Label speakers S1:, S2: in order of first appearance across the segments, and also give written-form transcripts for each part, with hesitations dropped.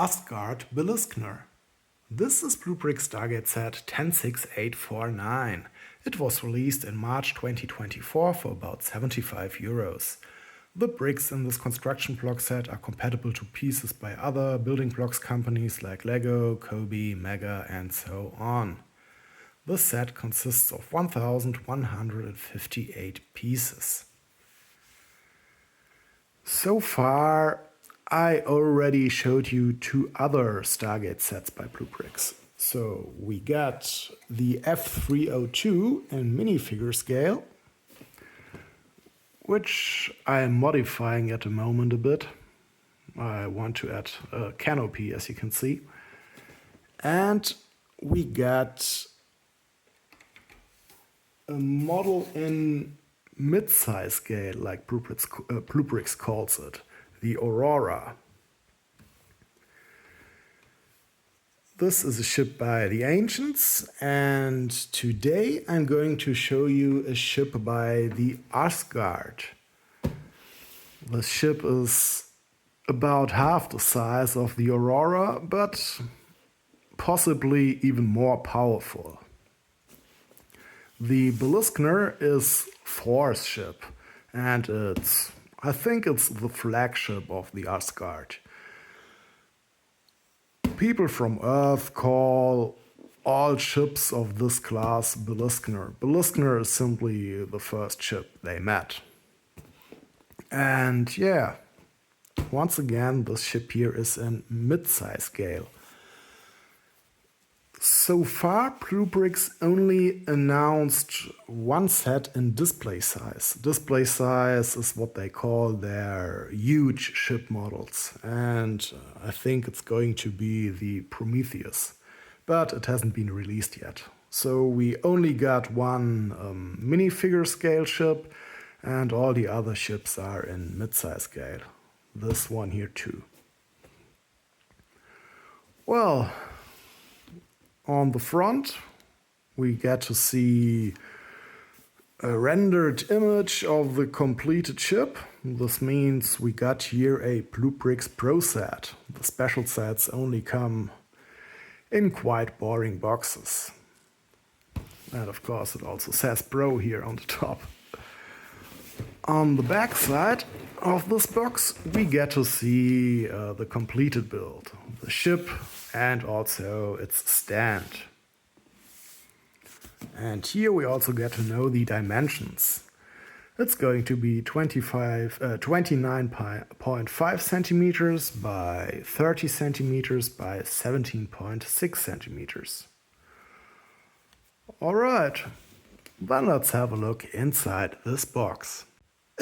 S1: Asgard Beliskner. This is BlueBrixx Stargate set 106849. It was released in March 2024 for about €75. The bricks in this construction block set are compatible to pieces by other building blocks companies like Lego, Kobe, Mega, and so on. The set consists of 1158 pieces. So far, I already showed you two other Stargate sets by BlueBrixx. So we got the F302 in minifigure scale, which I am modifying at the moment a bit. I want to add a canopy, as you can see. And we got a model in mid-size scale, like BlueBrixx calls it, the Aurora. This is a ship by the Ancients, and today I'm going to show you a ship by the Asgard. The ship is about half the size of the Aurora, but possibly even more powerful. The Beliskner is Thor's ship, and I think it's the flagship of the Asgard. People from Earth call all ships of this class Beliskner. Beliskner is simply the first ship they met. And yeah, once again, this ship here is in mid-size scale. So far, BlueBrixx only announced one set in display size. Display size is what they call their huge ship models, and I think it's going to be the Prometheus, but it hasn't been released yet. So we only got one minifigure scale ship, and all the other ships are in mid-size scale. This one here too. Well, on the front, we get to see a rendered image of the completed ship. This means we got here a BlueBrixx Pro set. The special sets only come in quite boring boxes. And of course it also says Pro here on the top. On the back side of this box, we get to see the completed build, the ship, and also its stand. And here we also get to know the dimensions. It's going to be 29.5 centimeters by 30 centimeters by 17.6 centimeters. Alright, then let's have a look inside this box.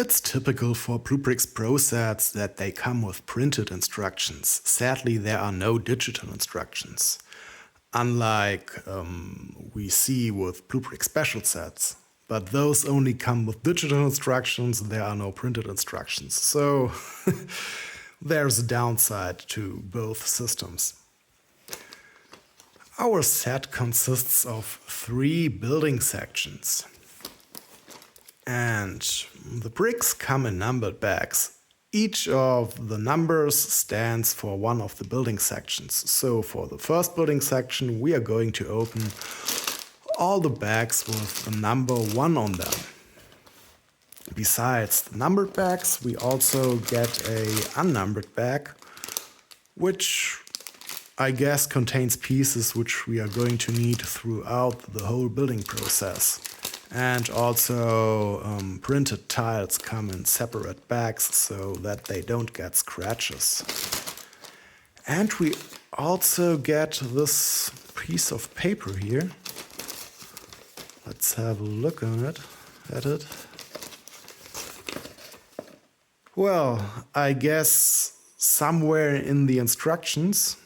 S1: It's typical for BlueBrixx Pro sets that they come with printed instructions. Sadly, there are no digital instructions, unlike we see with BlueBrixx special sets. But those only come with digital instructions, there are no printed instructions. So there's a downside to both systems. Our set consists of 3 building sections. And the bricks come in numbered bags. Each of the numbers stands for one of the building sections. So for the first building section, we are going to open all the bags with the number 1 on them. Besides the numbered bags, we also get a unnumbered bag, which I guess contains pieces which we are going to need throughout the whole building process. And also printed tiles come in separate bags so that they don't get scratches. And we also get this piece of paper here. Let's have a look at it. Well, I guess somewhere in the instructions,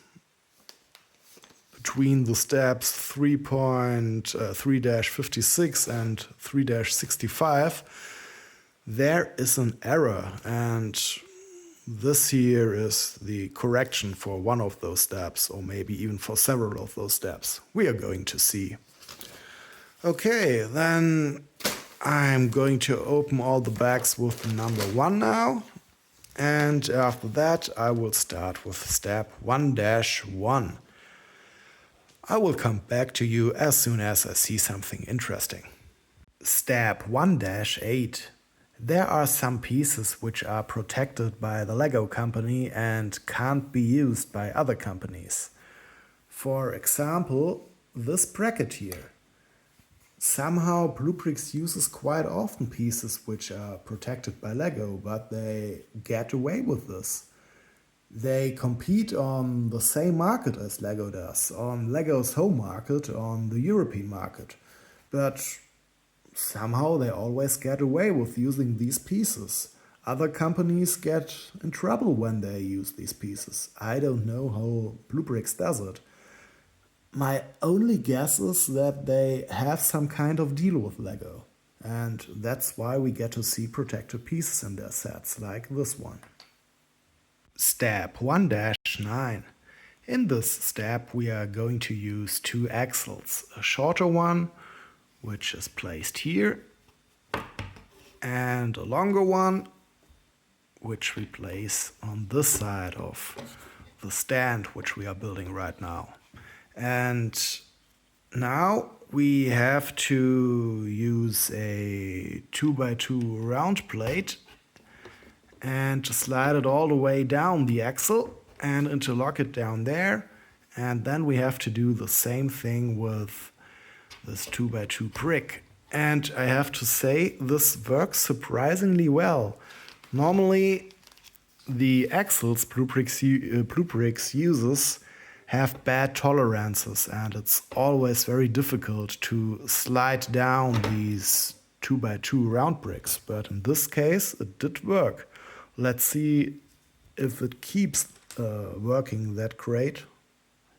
S1: between the steps 3.3-56 and 3-65, there is an error, and this here is the correction for one of those steps, or maybe even for several of those steps. We are going to see. Okay, then I'm going to open all the bags with the number 1 now. And after that, I will start with step 1-1. I will come back to you as soon as I see something interesting. Step 1-8. There are some pieces which are protected by the Lego company and can't be used by other companies. For example, this bracket here. Somehow BlueBrixx uses quite often pieces which are protected by Lego, but they get away with this. They compete on the same market as Lego does, on Lego's home market, on the European market. But somehow they always get away with using these pieces. Other companies get in trouble when they use these pieces. I don't know how BlueBrixx does it. My only guess is that they have some kind of deal with Lego. And that's why we get to see protected pieces in their sets, like this one. Step 1-9. In this step we are going to use two axles. A shorter one, which is placed here, and a longer one, which we place on this side of the stand which we are building right now. And now we have to use a 2x2 round plate and slide it all the way down the axle and interlock it down there. And then we have to do the same thing with this 2x2 brick. And I have to say, this works surprisingly well. Normally, the axles BlueBrixx uses have bad tolerances, and it's always very difficult to slide down these 2x2 round bricks. But in this case, it did work. Let's see if it keeps working that great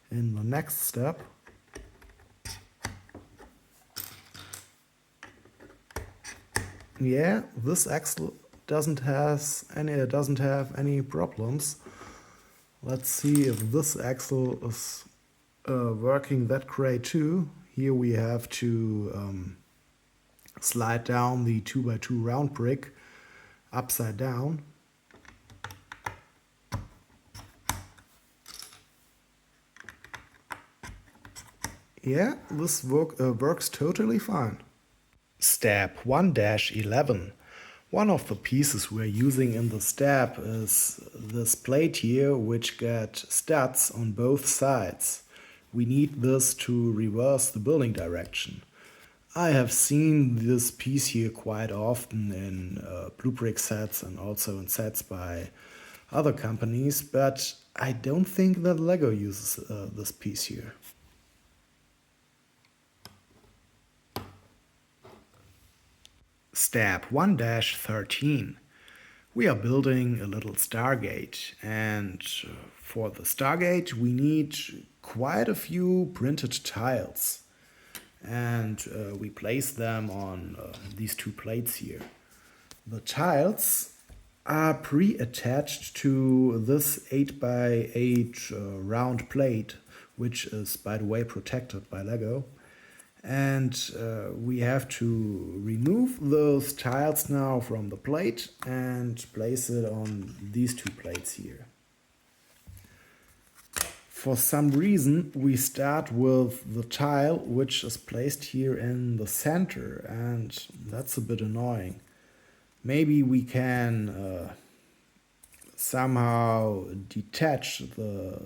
S1: in the next step. Yeah, this axle doesn't have any problems. Let's see if this axle is working that great too. Here we have to slide down the 2x2 round brick upside down. Yeah, this works totally fine. Step 1-11. One of the pieces we're using in the step is this plate here, which got studs on both sides. We need this to reverse the building direction. I have seen this piece here quite often in BlueBrixx sets and also in sets by other companies, but I don't think that Lego uses this piece here. Step 1-13. We are building a little Stargate, and for the Stargate we need quite a few printed tiles. And we place them on these two plates here. The tiles are pre-attached to this 8x8 round plate, which is, by the way, protected by Lego. And we have to remove those tiles now from the plate and place it on these two plates here. For some reason, we start with the tile which is placed here in the center, and that's a bit annoying. Maybe we can somehow detach the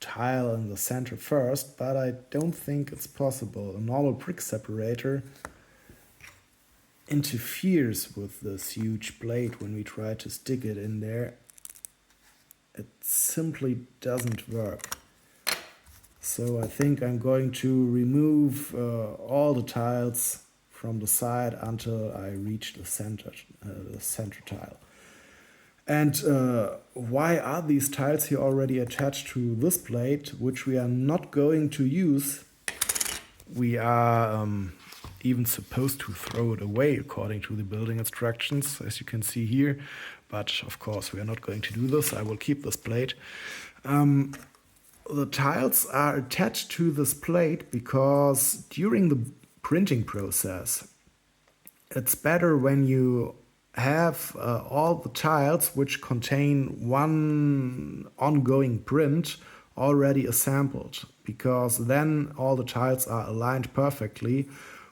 S1: tile in the center first, but I don't think it's possible. A normal brick separator interferes with this huge plate when we try to stick it in there. It simply doesn't work. So I think I'm going to remove all the tiles from the side until I reach the center tile. And why are these tiles here already attached to this plate, which we are not going to use? We are even supposed to throw it away according to the building instructions, as you can see here. But of course we are not going to do this. I will keep this plate. The tiles are attached to this plate because during the printing process, it's better when you have all the tiles which contain one ongoing print already assembled, because then all the tiles are aligned perfectly,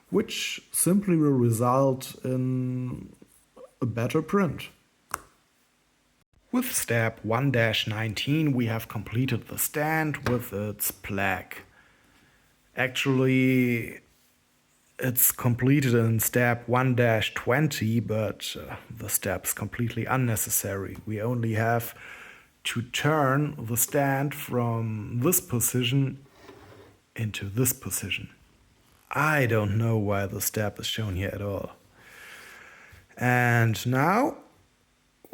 S1: which simply will result in a better print. With step 1-19 we have completed the stand with its plaque. Actually, it's completed in step 1-20, but the step's completely unnecessary. We only have to turn the stand from this position into this position. I don't know why the step is shown here at all. And now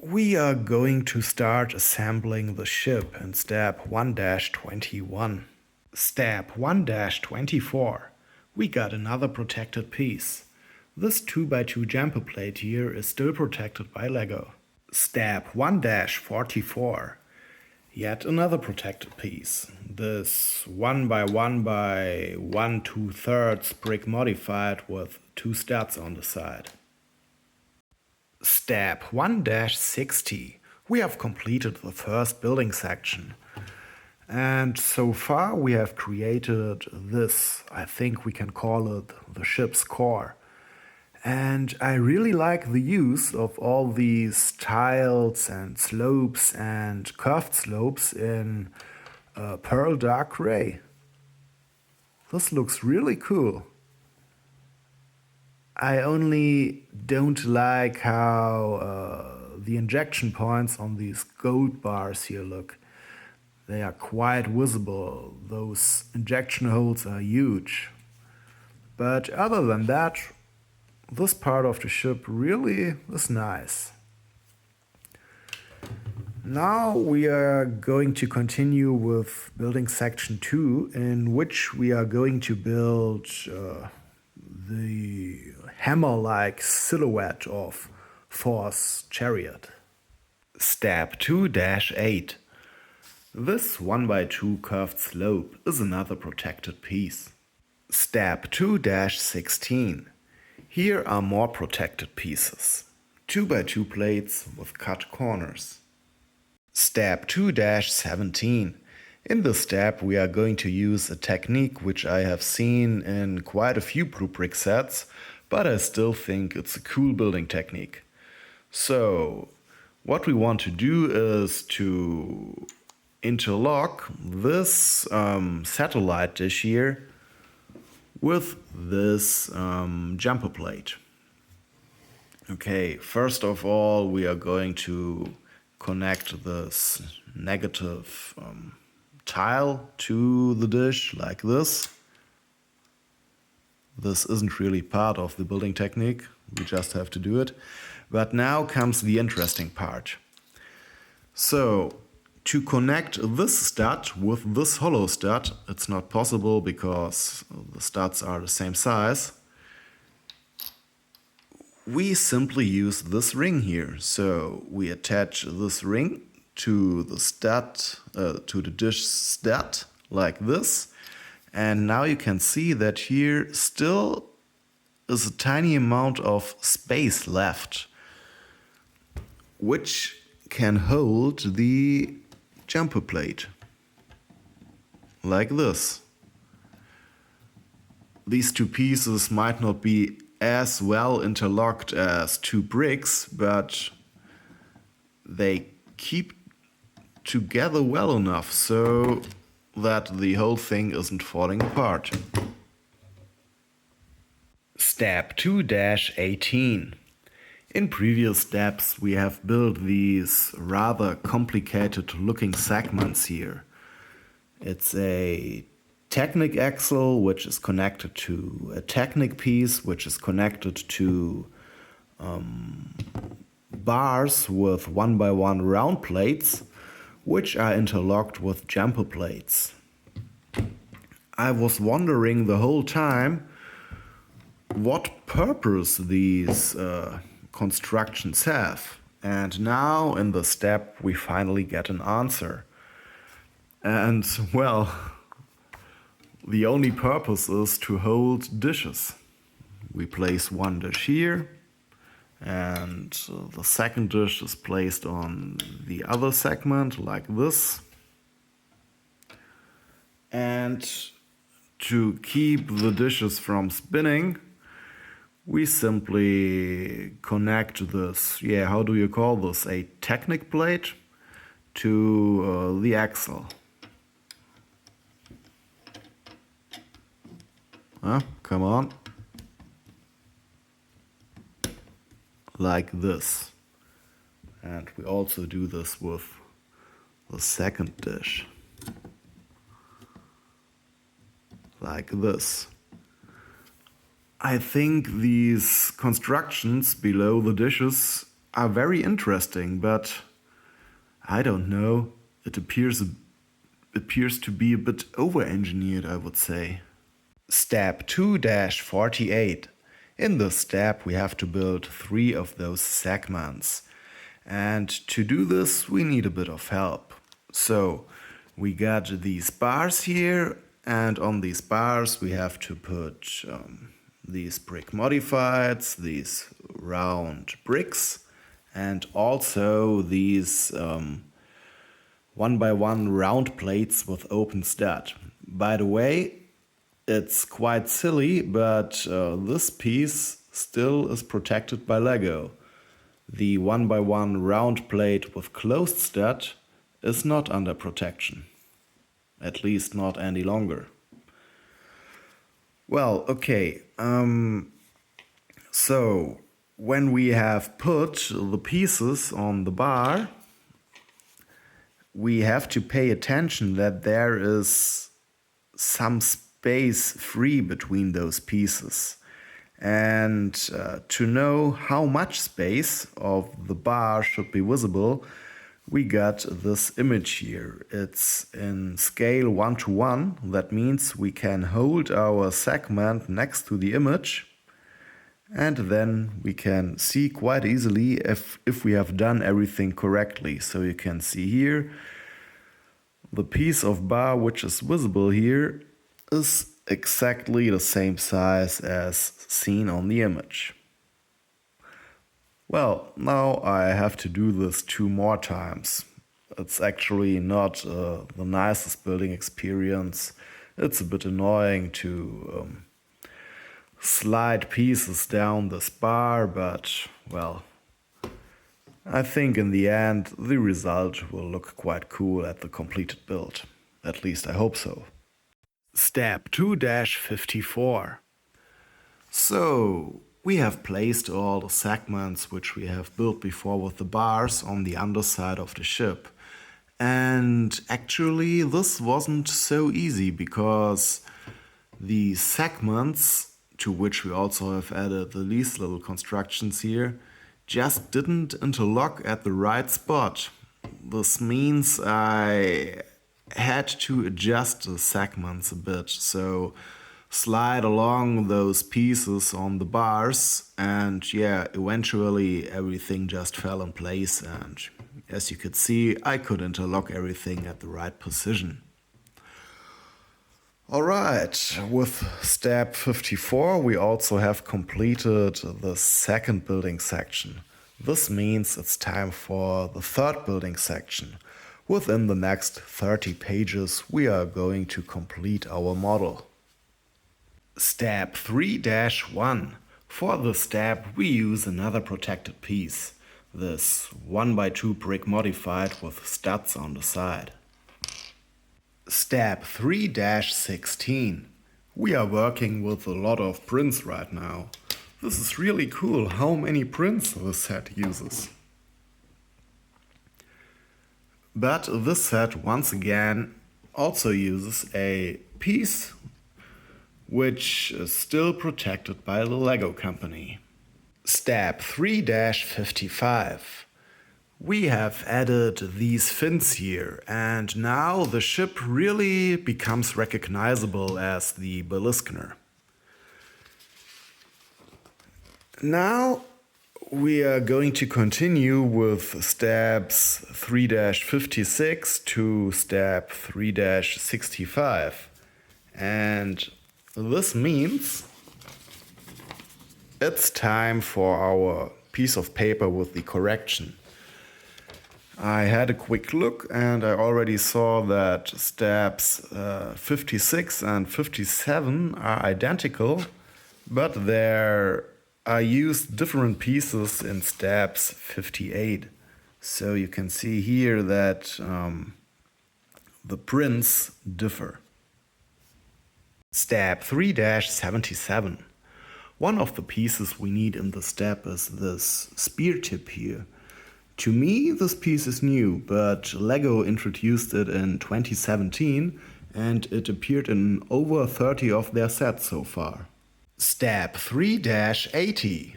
S1: we are going to start assembling the ship in step 1-21. Step 1-24. We got another protected piece. This 2x2 jumper plate here is still protected by Lego. Step 1-44. Yet another protected piece. This 1x1x1 2/3 brick modified with 2 studs on the side. Step 1-60. We have completed the first building section. And so far we have created this, I think we can call it the ship's core. And I really like the use of all these tiles and slopes and curved slopes in pearl dark gray. This looks really cool. I only don't like how the injection points on these gold bars here look. They are quite visible. Those injection holes are huge. But other than that, this part of the ship really is nice. Now we are going to continue with building section 2, in which we are going to build the hammer-like silhouette of Thor's chariot. Step 2-8. This 1x2 curved slope is another protected piece. Step 2-16. Here are more protected pieces. 2x2 plates with cut corners. Step 2-17. In this step we are going to use a technique which I have seen in quite a few BlueBrixx sets, but I still think it's a cool building technique. So, what we want to do is to interlock this satellite dish here with this jumper plate. Okay, first of all we are going to connect this negative tile to the dish like this. This isn't really part of the building technique, we just have to do it. But now comes the interesting part. So, to connect this stud with this hollow stud, it's not possible because the studs are the same size. We simply use this ring here. So we attach this ring to the stud, to the dish stud, like this. And now you can see that here still is a tiny amount of space left, which can hold the jumper plate, like this. These two pieces might not be as well interlocked as two bricks, but they keep together well enough so that the whole thing isn't falling apart. Step 2-18. In previous steps we have built these rather complicated looking segments here. It's a Technic axle which is connected to a Technic piece which is connected to bars with 1x1 round plates which are interlocked with jumper plates. I was wondering the whole time what purpose these constructions have, and now in the step we finally get an answer. And well, the only purpose is to hold dishes. We place one dish here, And the second dish is placed on the other segment like this. And to keep the dishes from spinning, we simply connect this, how do you call this, a Technic plate to the axle. Come on. Like this. And we also do this with the second dish. Like this. I think these constructions below the dishes are very interesting, but I don't know. It appears to be a bit over-engineered, I would say. Step 2-48. In this step we have to build 3 of those segments. And to do this we need a bit of help. So we got these bars here, and on these bars we have to put these brick modifieds, these round bricks, and also these 1x1 round plates with open stud. By the way, it's quite silly, but this piece still is protected by Lego. The 1x1 round plate with closed stud is not under protection. At least not any longer. Well, okay. So when we have put the pieces on the bar, we have to pay attention that there is some space free between those pieces. And to know how much space of the bar should be visible, we got this image here. It's in scale 1:1. That means we can hold our segment next to the image, and then we can see quite easily if we have done everything correctly. So you can see here, the piece of bar which is visible here is exactly the same size as seen on the image. Well, now I have to do this 2 more times. It's actually not the nicest building experience. It's a bit annoying to slide pieces down this bar, but, well, I think in the end the result will look quite cool at the completed build. At least I hope so. Step 2-54. So, we have placed all the segments which we have built before with the bars on the underside of the ship. And actually this wasn't so easy, because the segments, to which we also have added these little constructions here, just didn't interlock at the right spot. This means I had to adjust the segments a bit, so slide along those pieces on the bars, and eventually everything just fell in place, and as you could see, I could interlock everything at the right position. Alright, with step 54 we also have completed the second building section. This means it's time for the third building section. Within the next 30 pages we are going to complete our model. Step 3-1. For this step we use another protected piece, this 1x2 brick modified with studs on the side. Step 3-16. We are working with a lot of prints right now. This is really cool how many prints this set uses. But this set once again also uses a piece which is still protected by the Lego company. Step 3-55. We have added these fins here, and now the ship really becomes recognizable as the Beliskner. Now we are going to continue with steps 3-56 to step 3-65, and this means it's time for our piece of paper with the correction. I had a quick look and I already saw that steps 56 and 57 are identical, but there are used different pieces in steps 58. So you can see here that the prints differ. Step 3-77. One of the pieces we need in the step is this spear tip here. To me, this piece is new, but LEGO introduced it in 2017 and it appeared in over 30 of their sets so far. Step 3-80.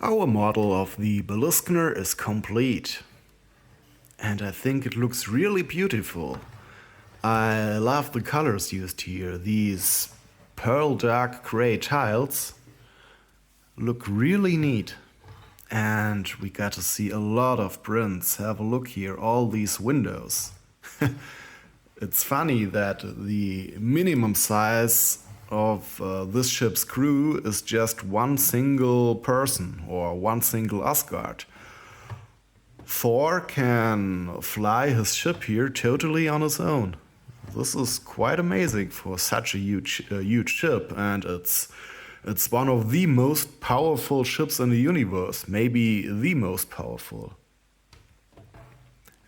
S1: Our model of the Beliskner is complete. And I think it looks really beautiful. I love the colors used here. These pearl dark gray tiles look really neat. And we got to see a lot of prints. Have a look here, all these windows. It's funny that the minimum size of this ship's crew is just one single person or one single Asgard. Thor can fly his ship here totally on his own. This is quite amazing for such a huge ship, and it's one of the most powerful ships in the universe, maybe the most powerful.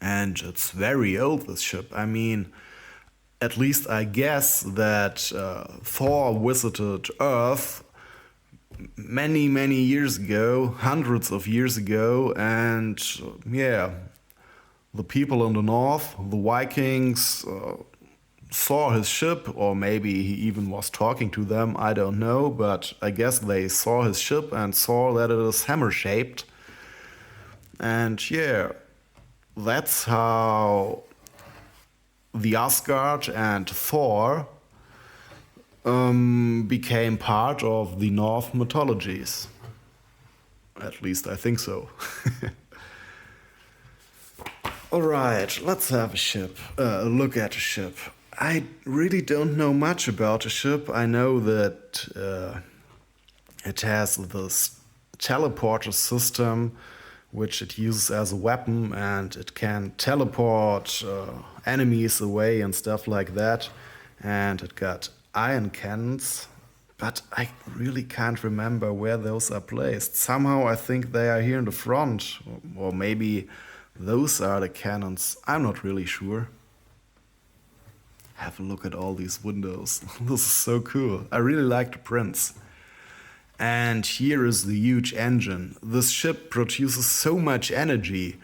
S1: And it's very old, this ship. I mean, at least I guess that Thor visited Earth many years ago, hundreds of years ago, and yeah, the people in the north, the Vikings, saw his ship, or maybe he even was talking to them, I don't know, but I guess they saw his ship and saw that it is hammer-shaped. And yeah, that's how the Asgard and Thor became part of the Norse mythologies. At least I think so. Alright, let's have a look at a ship. I really don't know much about a ship. I know that it has this teleporter system which it uses as a weapon, and it can teleport enemies away and stuff like that. And it got iron cannons, but I really can't remember where those are placed. Somehow I think they are here in the front, or maybe those are the cannons. I'm not really sure. Have a look at all these windows. This is so cool. I really like the prints. And here is the huge engine. This ship produces so much energy.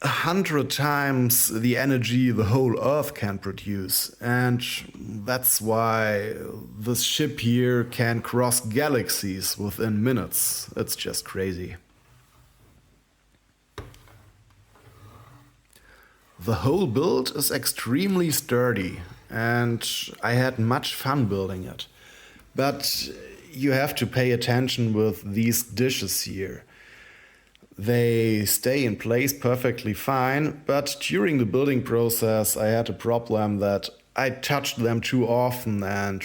S1: 100 times the energy the whole Earth can produce. And that's why this ship here can cross galaxies within minutes. It's just crazy. The whole build is extremely sturdy, and I had much fun building it. But you have to pay attention with these dishes here. They stay in place perfectly fine, but during the building process I had a problem that I touched them too often, and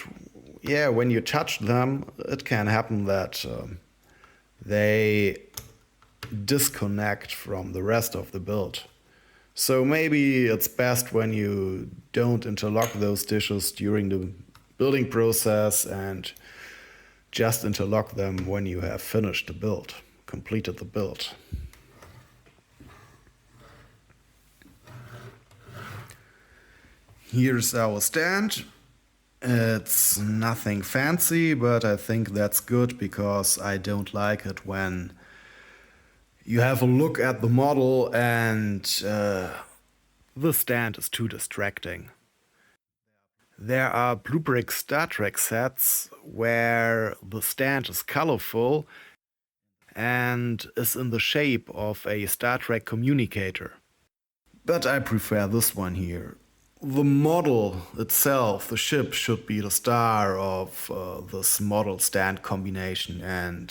S1: yeah, when you touch them, it can happen that they disconnect from the rest of the build. So maybe it's best when you don't interlock those dishes during the building process and just interlock them when you have finished the build, completed the build. Here's our stand. It's nothing fancy, but I think that's good because I don't like it when you have a look at the model and the stand is too distracting. There are BlueBrixx Star Trek sets where the stand is colorful and is in the shape of a Star Trek communicator. But I prefer this one here. The model itself, the ship, should be the star of this model stand combination, and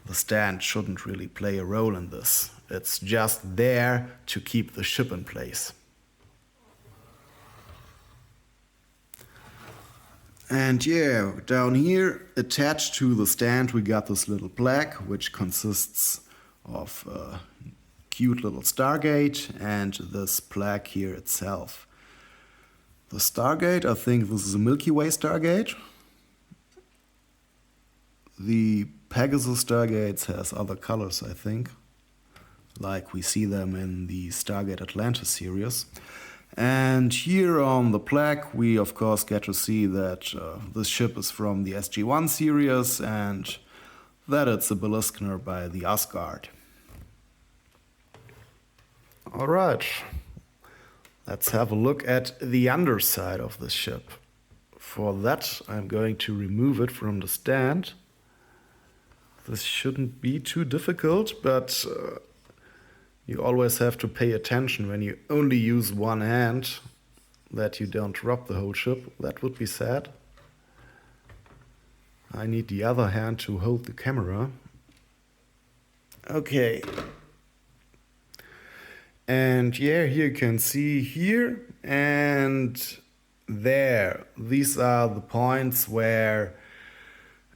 S1: the stand shouldn't really play a role in this. It's just there to keep the ship in place. And yeah, down here, attached to the stand, we got this little plaque, which consists of a cute little Stargate and this plaque here itself. The Stargate, I think this is a Milky Way Stargate. The Pegasus Stargates has other colors, I think, like we see them in the Stargate Atlantis series. And here on the plaque, we of course get to see that this ship is from the SG-1 series and that it's a Beliskner by the Asgard. Alright, let's have a look at the underside of this ship. For that, I'm going to remove it from the stand. This shouldn't be too difficult, but you always have to pay attention when you only use one hand that you don't drop the whole ship. That would be sad. I need the other hand to hold the camera. Okay. And yeah, here you can see here and there. These are the points where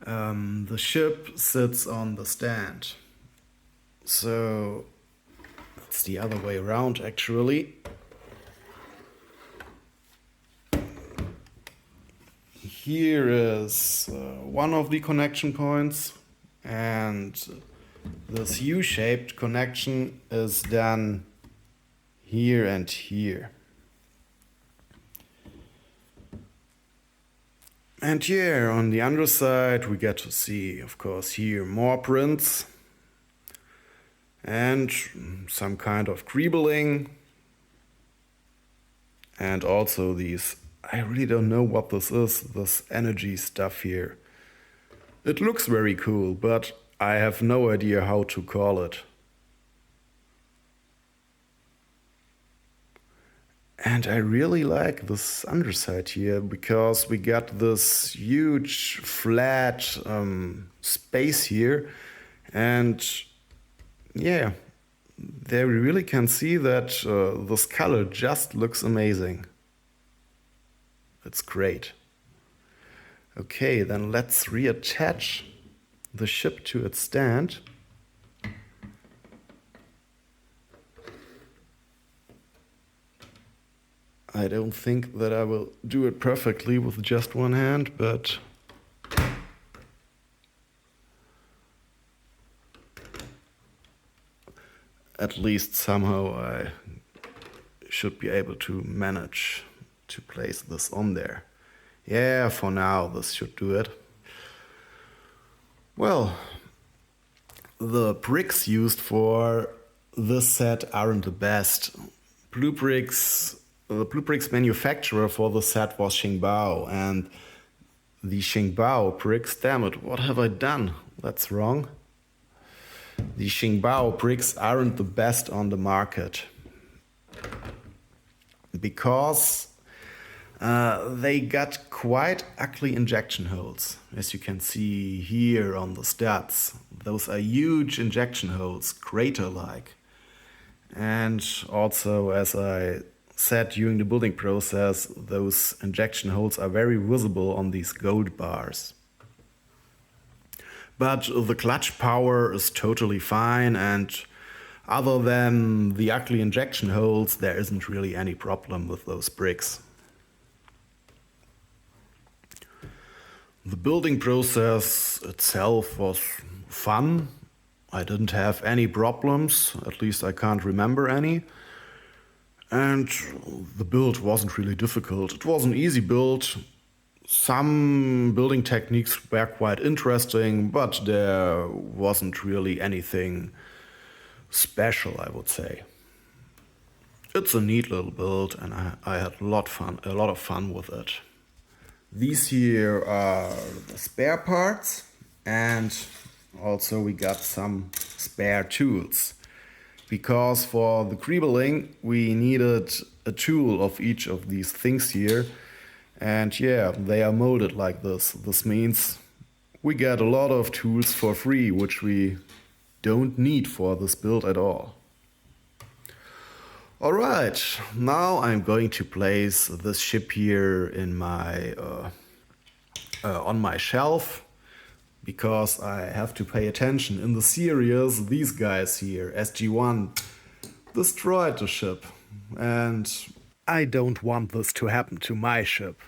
S1: the ship sits on the stand. So it's the other way around actually. Here is one of the connection points and this U-shaped connection is done here and here. And here on the underside we get to see, of course, here more prints and some kind of greebling and also these, I really don't know what this is, this energy stuff here. It looks very cool, but I have no idea how to call it. And I really like this underside here because we got this huge flat space here and yeah, there we really can see that this color just looks amazing. It's great. Okay, then let's reattach the ship to its stand. I don't think that I will do it perfectly with just one hand, but at least somehow I should be able to manage to place this on there. Yeah, for now this should do it. Well, the bricks used for this set aren't the best. BlueBrixx, the BlueBrixx manufacturer for the set was Xingbao, and the Xingbao bricks, damn it, what have I done? That's wrong. The Xingbao bricks aren't the best on the market because they got quite ugly injection holes, as you can see here on the studs. Those are huge injection holes, crater-like. And also, as I said during the building process, those injection holes are very visible on these gold bars. But the clutch power is totally fine, and other than the ugly injection holes, there isn't really any problem with those bricks. The building process itself was fun. I didn't have any problems, at least I can't remember any. And the build wasn't really difficult. It was an easy build. Some building techniques were quite interesting, but there wasn't really anything special, I would say. It's a neat little build, and I had a lot of fun with it. These here are the spare parts, and also we got some spare tools. Because for the greebling we needed a tool of each of these things here. And yeah, they are molded like this. This means we get a lot of tools for free, which we don't need for this build at all. Alright, now I'm going to place this ship here in my on my shelf because I have to pay attention. In the series, these guys here, SG-1, destroyed the ship. And I don't want this to happen to my ship.